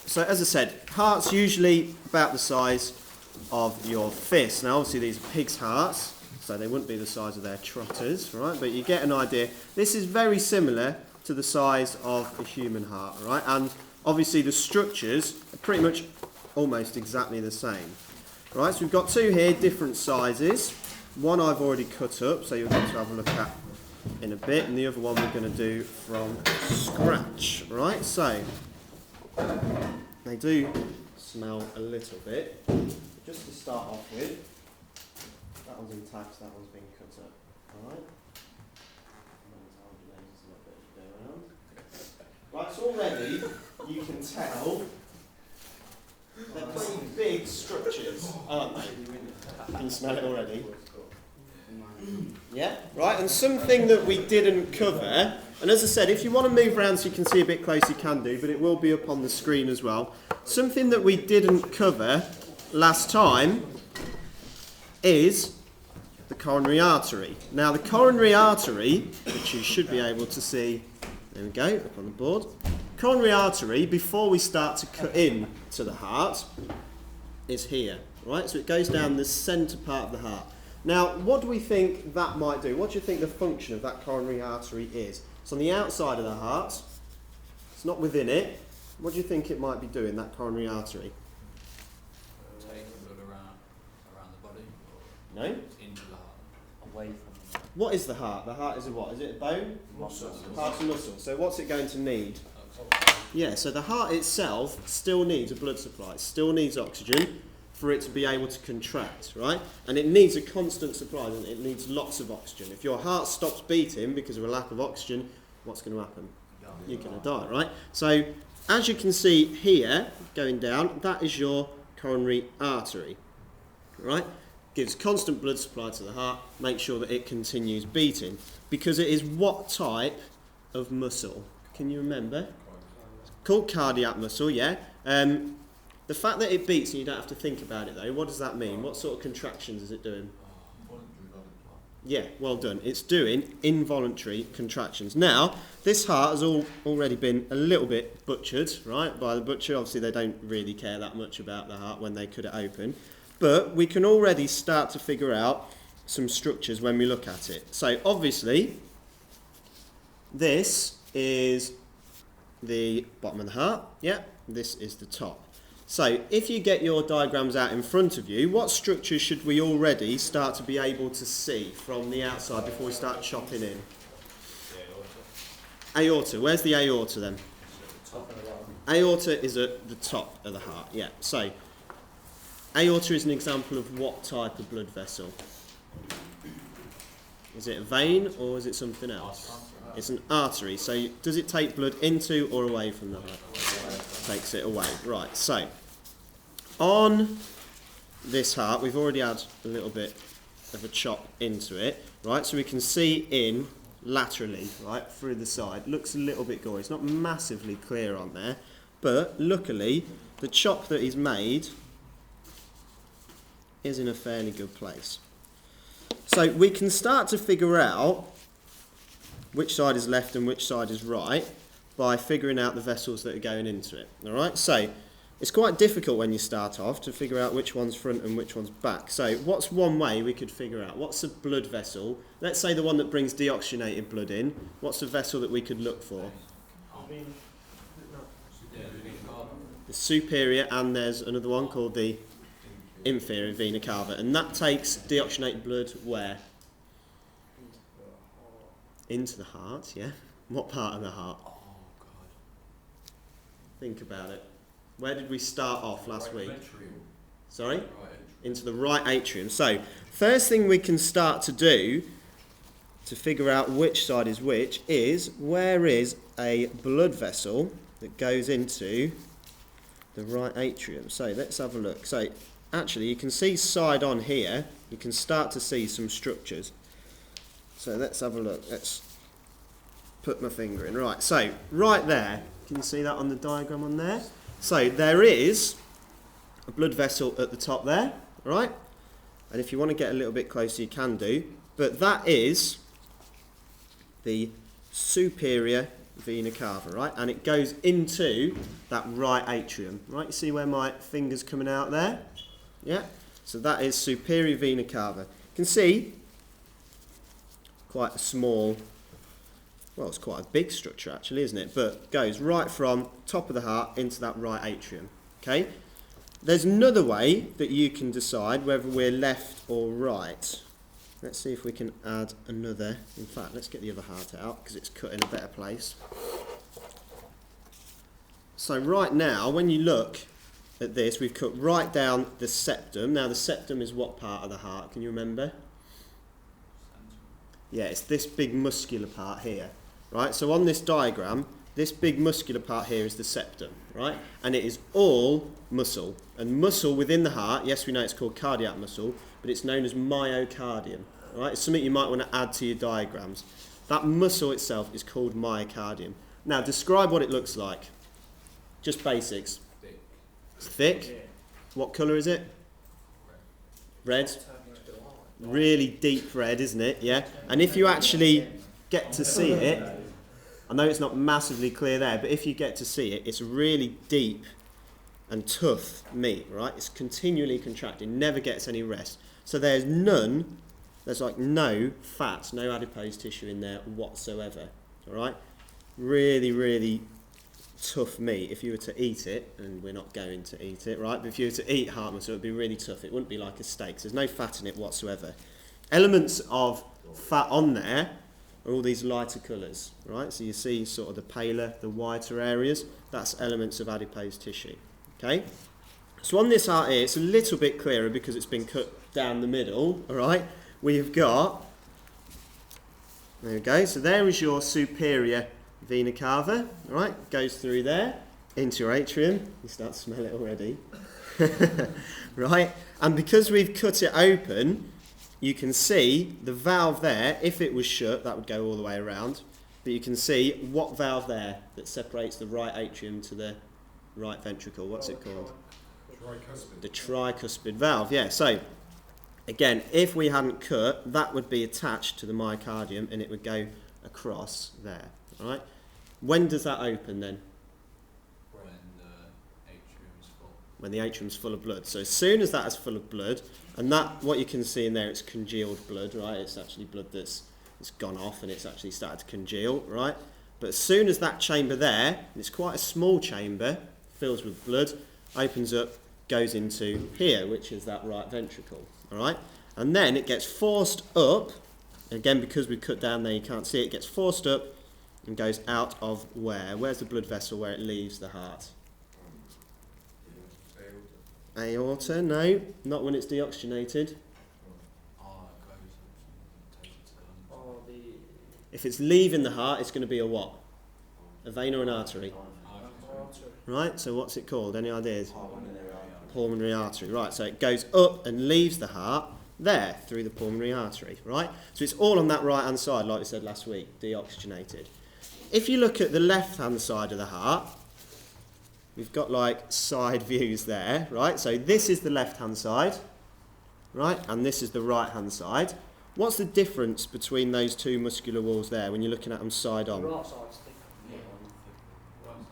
So as I said, heart's usually about the size of your fist. Now obviously these are pigs' hearts, so they wouldn't be the size of their trotters, right? But you get an idea. This is very similar to the size of a human heart, right? And obviously the structures are pretty much almost exactly the same. Right, so we've got two here, different sizes. One I've already cut up, so you'll get to have a look at in a bit, and the other one we're going to do from scratch. Right, so they do smell a little bit. Just to start off with, that one's intact, that one's been cut up. Alright. Right, so already you can tell they're pretty big structures, aren't they? Can you smell it already? Yeah, right, and something that we didn't cover, and as I said, if you want to move around so you can see a bit closer, you can do, but it will be up on the screen as well. Something that we didn't cover last time is the coronary artery. Now, the coronary artery, which you should be able to see, there we go, up on the board. Coronary artery, before we start to cut in to the heart, is here, right? So it goes down the centre part of the heart. Now, what do we think that might do? What do you think the function of that coronary artery is? It's on the outside of the heart. It's not within it. What do you think it might be doing, that coronary artery? Taking blood around the body? No? Into the heart. Away from What is the heart? The heart is a what? Is it a bone? Muscle. Heart's a muscle. So what's it going to need? Yeah, so the heart itself still needs a blood supply. It still needs oxygen for it to be able to contract, right? And it needs a constant supply, and it needs lots of oxygen. If your heart stops beating because of a lack of oxygen, what's going to happen? You're going to die, right? So as you can see here, going down, that is your coronary artery, right? Gives constant blood supply to the heart, make sure that it continues beating. Because it is what type of muscle? Can you remember? It's called cardiac muscle, yeah. The fact that it beats and you don't have to think about it though, what does that mean? What sort of contractions is it doing? Yeah, well done. It's doing involuntary contractions. Now, this heart has already been a little bit butchered, right, by the butcher. Obviously, they don't really care that much about the heart when they cut it open. But we can already start to figure out some structures when we look at it. So, obviously, this is the bottom of the heart. Yeah, this is the top. So, if you get your diagrams out in front of you, what structures should we already start to be able to see from the outside before we start chopping in? Aorta. Where's the aorta then? Aorta is at the top of the heart, yeah. So, aorta is an example of what type of blood vessel? Is it a vein or is it something else? It's an artery. So, does it take blood into or away from the heart? Takes it away. Right, so on this heart, we've already had a little bit of a chop into it, right? So we can see in laterally, right, through the side. Looks a little bit gory. It's not massively clear on there, but luckily the chop that is made is in a fairly good place. So we can start to figure out which side is left and which side is right by figuring out the vessels that are going into it. All right, so it's quite difficult when you start off to figure out which one's front and which one's back. So what's one way we could figure out? What's a blood vessel? Let's say the one that brings deoxygenated blood in. What's the vessel that we could look for? The superior, and there's another one called the inferior vena cava, and that takes deoxygenated blood where? Into the heart, yeah. What part of the heart? Think about it. Where did we start off last week? Sorry? Into the right atrium. So, first thing we can start to do to figure out which side is which is where is a blood vessel that goes into the right atrium. So, let's have a look. So, actually, you can see side on here, you can start to see some structures. So, let's have a look. Let's put my finger in. Right, so, right there. Can you see that on the diagram on there? So there is a blood vessel at the top there, right? And if you want to get a little bit closer, you can do. But that is the superior vena cava, right? And it goes into that right atrium, right? You see where my finger's coming out there? Yeah? So that is superior vena cava. You can see quite a small, well, it's quite a big structure actually, isn't it? But goes right from top of the heart into that right atrium, okay? There's another way that you can decide whether we're left or right. Let's see if we can add another. In fact, let's get the other heart out because it's cut in a better place. So right now, when you look at this, we've cut right down the septum. Now the septum is what part of the heart? Can you remember? Yeah, it's this big muscular part here, right? So on this diagram, this big muscular part here is the septum, right? And it is all muscle. And muscle within the heart, yes, we know it's called cardiac muscle, but it's known as myocardium, right? It's something you might want to add to your diagrams. That muscle itself is called myocardium. Now, describe what it looks like. Just basics. Thick. It's thick. Yeah. What colour is it? Red. Really deep red, isn't it? Yeah. And if you actually get to see it, I know it's not massively clear there, but if you get to see it, it's really deep and tough meat, right? It's continually contracting, never gets any rest. So there's like no fat, no adipose tissue in there whatsoever, all right? Really, really tough meat. If you were to eat it, and we're not going to eat it, right? But if you were to eat heart muscle, it would be really tough. It wouldn't be like a steak. So there's no fat in it whatsoever. Elements of fat on there are all these lighter colours, right? So you see sort of the paler, the whiter areas. That's elements of adipose tissue, okay? So on this heart here, it's a little bit clearer because it's been cut down the middle, all right? We've got, there we go, so there is your superior vena cava, all right? Goes through there into your atrium. You start to smell it already. Right? And because we've cut it open, you can see the valve there. If it was shut, that would go all the way around. But you can see what valve there that separates the right atrium to the right ventricle. What's it called? Tricuspid. The tricuspid valve, yeah. So, again, if we hadn't cut, that would be attached to the myocardium and it would go across there, all right? When does that open then? When the atrium's full. When the atrium's full of blood. So as soon as that is full of blood, and that, what you can see in there, it's congealed blood, right? It's actually blood it's gone off and it's actually started to congeal, right? But as soon as that chamber there, and it's quite a small chamber, fills with blood, opens up, goes into here, which is that right ventricle, all right? And then it gets forced up, again, because we cut down there, you can't see it, it gets forced up and goes out of where? Where's the blood vessel where it leaves the heart? Aorta, no, not when it's deoxygenated. Oh, it goes and takes it to the Oh, the If it's leaving the heart, it's going to be a what? A vein or an artery? artery. Right, so what's it called? Any ideas? Pulmonary artery. Right, so it goes up and leaves the heart there through the pulmonary artery, right? So it's all on that right-hand side, like we said last week, deoxygenated. If you look at the left-hand side of the heart, we've got like side views there, right? So this is the left-hand side, right? And this is the right-hand side. What's the difference between those two muscular walls there when you're looking at them side on? Right side's thick.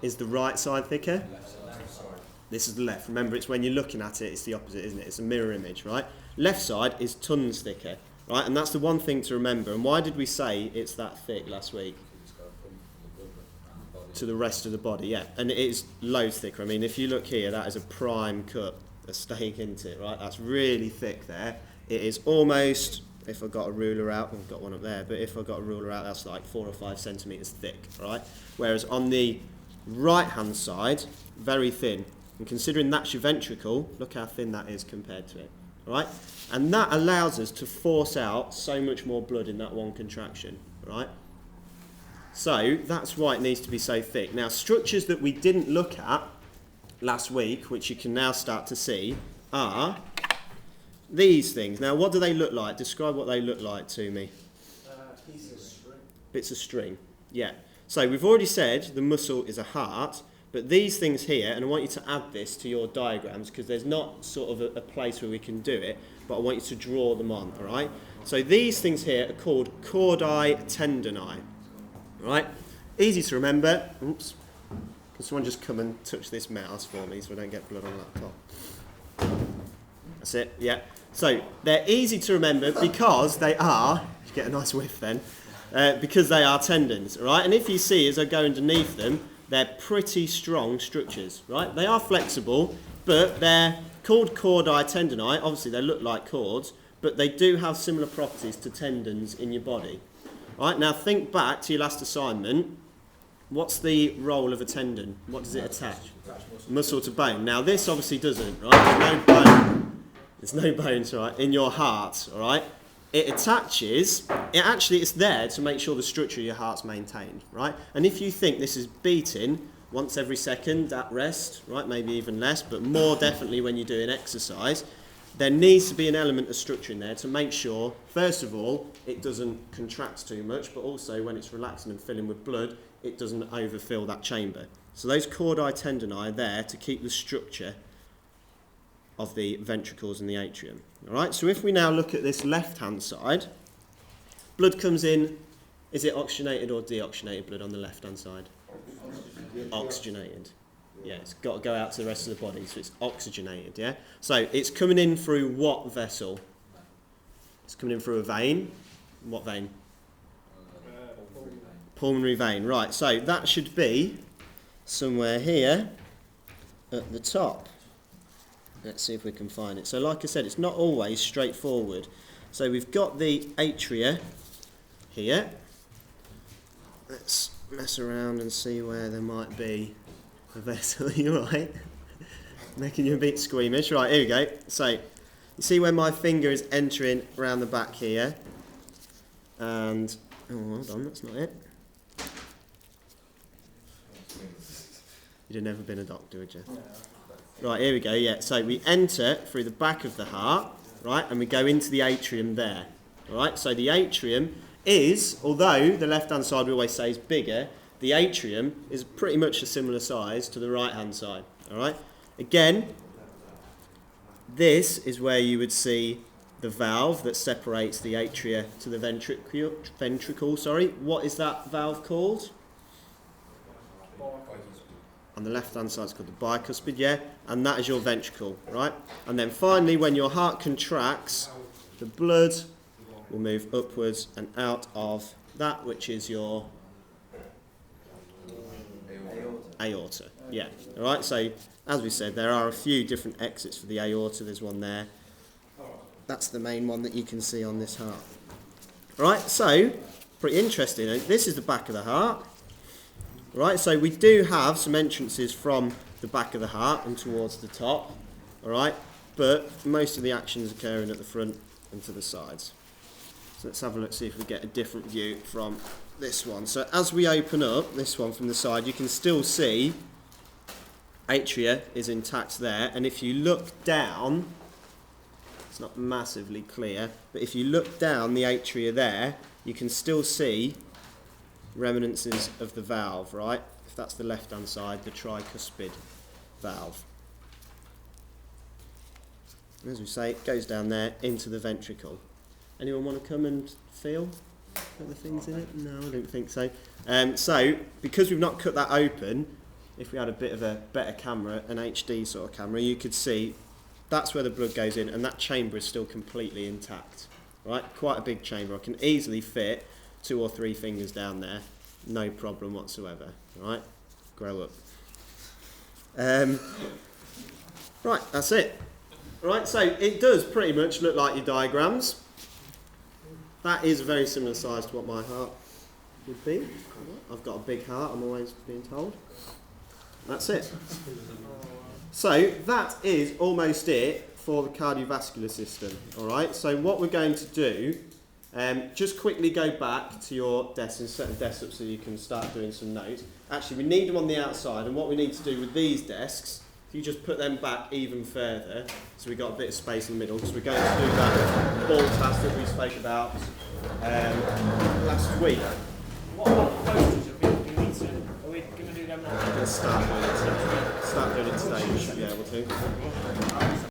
Is the right side thicker? left side. This is the left. Remember, it's when you're looking at it, it's the opposite, isn't it? It's a mirror image, right? Left side is tons thicker, right? And that's the one thing to remember. And why did we say it's that thick last week? It's got from the blood around the body. To the rest of the body, yeah. And it is loads thicker. I mean, if you look here, that is a prime cut, a steak into it, right? That's really thick there. It is almost, if I got a ruler out, I've got one up there, but if I got a ruler out, that's like 4 or 5 centimetres thick, right? Whereas on the right-hand side, very thin. And considering that's your ventricle, look how thin that is compared to it, right? And that allows us to force out so much more blood in that one contraction, right? So that's why it needs to be so thick. Now, structures that we didn't look at last week, which you can now start to see, are these things. Now, what do they look like? Describe what they look like to me. Piece of string. Bits of string. Yeah. So we've already said the muscle is a heart, but these things here, and I want you to add this to your diagrams because there's not sort of a place where we can do it, but I want you to draw them on, all right? So these things here are called chordae tendineae, right? easy to remember. Oops. Can someone just come and touch this mouse for me so I don't get blood on the laptop? That's it, yeah. So they're easy to remember because they are, you get a nice whiff then, because they are tendons, right? And if you see as I go underneath them, they're pretty strong structures, right? They are flexible, but they're called chordae tendineae. Obviously they look like cords, but they do have similar properties to tendons in your body. Right, now think back to your last assignment. What's the role of a tendon? What does it attach? Muscle to bone. Now this obviously doesn't, right? There's no bone. There's no bones, right, in your heart, all right? It attaches, it's there to make sure the structure of your heart's maintained, right? And if you think this is beating once every second at rest, right, maybe even less, but more definitely when you're doing exercise, there needs to be an element of structure in there to make sure, first of all, it doesn't contract too much, but also when it's relaxing and filling with blood, it doesn't overfill that chamber. So those chordae tendineae are there to keep the structure of the ventricles and the atrium. All right, so if we now look at this left-hand side, blood comes in. Is it oxygenated or deoxygenated blood on the left-hand side? Oxygenated. Yeah, it's got to go out to the rest of the body, so it's oxygenated, yeah? So it's coming in through what vessel? It's coming in through a vein. What vein? Pulmonary vein, right. So that should be somewhere here at the top. Let's see if we can find it. So like I said, it's not always straightforward. So we've got the atria here. Let's mess around and see where there might be a vessel. You're right. Making you a bit squeamish. Right, here we go. So you see where my finger is entering around the back here. And, oh, hold on, that's not it. You'd have never been a doctor, would you? Right, here we go, yeah. So we enter through the back of the heart, right, and we go into the atrium there. All right, so the atrium is, although the left-hand side we always say is bigger, the atrium is pretty much a similar size to the right-hand side. All right, again, this is where you would see the valve that separates the atria to the ventricle. What is that valve called? On the left-hand side, it's called the bicuspid, yeah, and that is your ventricle, right? And then finally, when your heart contracts, the blood will move upwards and out of that, which is your aorta. Yeah, all right. So as we said, there are a few different exits for the aorta. There's one there. That's the main one that you can see on this heart. All right. So pretty interesting. This is the back of the heart. Right, so we do have some entrances from the back of the heart and towards the top, all right, but most of the actions occurring at the front and to the sides. So let's have a look, see if we get a different view from this one. So as we open up this one from the side, you can still see atria is intact there, and if you look down, it's not massively clear, but if you look down the atria there, you can still see remnances of the valve, right? If that's the left-hand side, the tricuspid valve. And as we say, it goes down there into the ventricle. Anyone want to come and feel the things in it? No, I don't think so. So, because we've not cut that open, if we had a bit of a better camera, an HD sort of camera, you could see that's where the blood goes in, and that chamber is still completely intact, right? Quite a big chamber. I can easily fit 2 or 3 fingers down there, no problem whatsoever. Right, grow up. Right, that's it. Right, so it does pretty much look like your diagrams. That is a very similar size to what my heart would be. I've got a big heart, I'm always being told. That's it. So that is almost it for the cardiovascular system. All right, so what we're going to do, just quickly go back to your desk and set the desk up so you can start doing some notes. Actually, we need them on the outside, and what we need to do with these desks, if you just put them back even further, so we've got a bit of space in the middle, because we're going to do that ball task that we spoke about last week. What about the posters? Are we going to do them now? We're going to start doing it today. We should be able to.